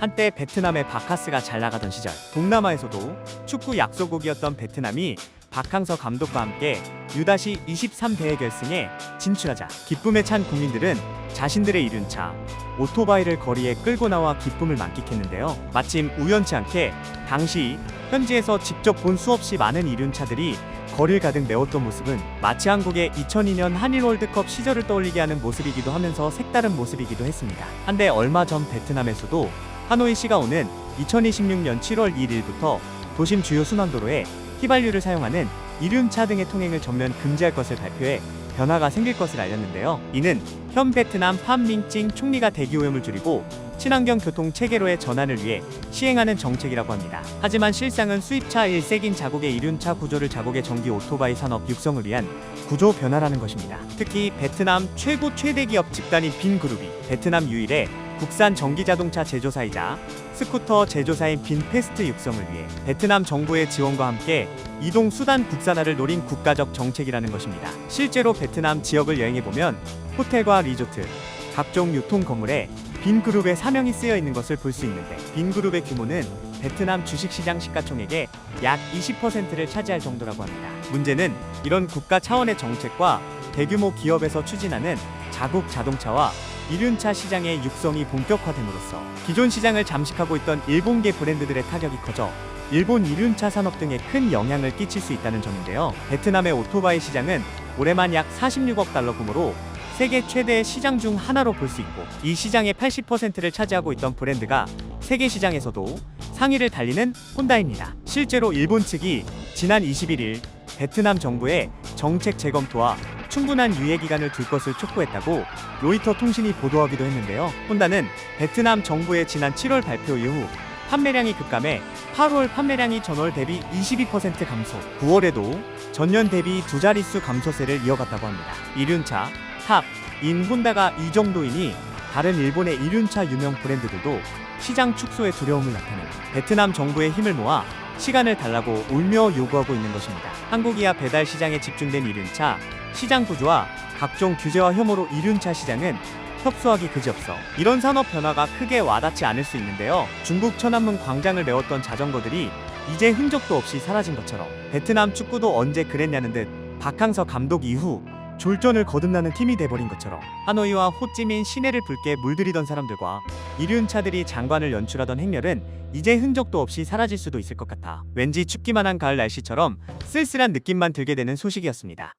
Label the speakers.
Speaker 1: 한때 베트남의 바카스가 잘 나가던 시절, 동남아에서도 축구 약소국이었던 베트남이 박항서 감독과 함께 U-23 대회 결승에 진출하자 기쁨에 찬 국민들은 자신들의 이륜차 오토바이를 거리에 끌고 나와 기쁨을 만끽했는데요. 마침 우연치 않게 당시 현지에서 직접 본 수없이 많은 이륜차들이 거리를 가득 메웠던 모습은 마치 한국의 2002년 한일 월드컵 시절을 떠올리게 하는 모습이기도 하면서 색다른 모습이기도 했습니다. 한데 얼마 전 베트남에서도 하노이시가 오는 2026년 7월 1일부터 도심 주요 순환도로에 휘발유를 사용하는 이륜차 등의 통행을 전면 금지할 것을 발표해 변화가 생길 것을 알렸는데요. 이는 현 베트남 팜 밍찡 총리가 대기오염을 줄이고 친환경 교통 체계로의 전환을 위해 시행하는 정책이라고 합니다. 하지만 실상은 수입차 1색인 자국의 이륜차 구조를 자국의 전기 오토바이 산업 육성을 위한 구조 변화라는 것입니다. 특히 베트남 최대 기업 집단인 빈그룹이 베트남 유일의 국산 전기자동차 제조사이자 스쿠터 제조사인 빈페스트 육성을 위해 베트남 정부의 지원과 함께 이동 수단 국산화를 노린 국가적 정책이라는 것입니다. 실제로 베트남 지역을 여행해보면 호텔과 리조트, 각종 유통 건물에 빈그룹의 사명이 쓰여 있는 것을 볼 수 있는데, 빈그룹의 규모는 베트남 주식시장 시가총액의 약 20%를 차지할 정도라고 합니다. 문제는 이런 국가 차원의 정책과 대규모 기업에서 추진하는 자국 자동차와 이륜차 시장의 육성이 본격화됨으로써 기존 시장을 잠식하고 있던 일본계 브랜드들의 타격이 커져 일본 이륜차 산업 등에 큰 영향을 끼칠 수 있다는 점인데요. 베트남의 오토바이 시장은 올해만 약 46억 달러 규모로 세계 최대의 시장 중 하나로 볼 수 있고, 이 시장의 80%를 차지하고 있던 브랜드가 세계 시장에서도 상위를 달리는 혼다입니다. 실제로 일본 측이 지난 21일 베트남 정부의 정책 재검토와 충분한 유예기간을 둘 것을 촉구했다고 로이터 통신이 보도하기도 했는데요. 혼다는 베트남 정부의 지난 7월 발표 이후 판매량이 급감해 8월 판매량이 전월 대비 22% 감소, 9월에도 전년 대비 두 자릿수 감소세를 이어갔다고 합니다. 이륜차 탑인 혼다가 이 정도이니 다른 일본의 이륜차 유명 브랜드들도 시장 축소에 두려움을 나타내고 베트남 정부의 힘을 모아 시간을 달라고 울며 요구하고 있는 것입니다. 한국이야 배달 시장에 집중된 이륜차 시장 구조와 각종 규제와 혐오로 이륜차 시장은 협소하기 그지없어 이런 산업 변화가 크게 와닿지 않을 수 있는데요. 중국 천안문 광장을 메웠던 자전거들이 이제 흔적도 없이 사라진 것처럼 베트남 축구도 언제 그랬냐는 듯 박항서 감독 이후 졸전을 거듭나는 팀이 돼버린 것처럼 하노이와 호찌민 시내를 붉게 물들이던 사람들과 이륜차들이 장관을 연출하던 행렬은 이제 흔적도 없이 사라질 수도 있을 것 같아 왠지 춥기만 한 가을 날씨처럼 쓸쓸한 느낌만 들게 되는 소식이었습니다.